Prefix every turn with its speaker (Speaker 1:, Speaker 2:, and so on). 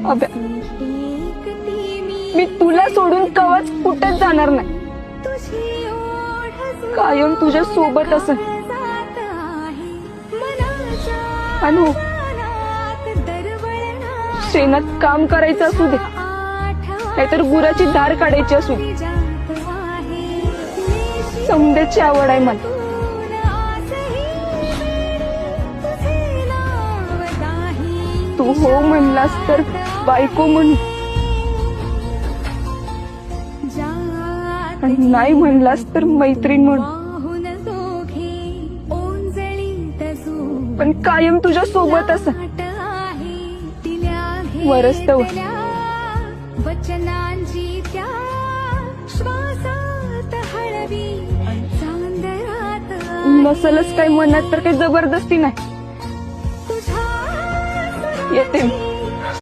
Speaker 1: अभ्या, मी तुला सोडून कवाच कुठेच जाणार नाही. कायम तुझ्या सोबत असेल. अनु, शेणात काम करायचं असू दे, नाहीतर गुराची धार काढायची असू दे, समजायची आवड आहे मला. तू हो म्हणलास तर बायको म्हण, आणि नाही म्हणलास तर मैत्रीण म्हण, पण कायम तुझ्या सोबत असं वरस्तव. नसलच काही मनात तर काही जबरदस्ती नाही. येते मी.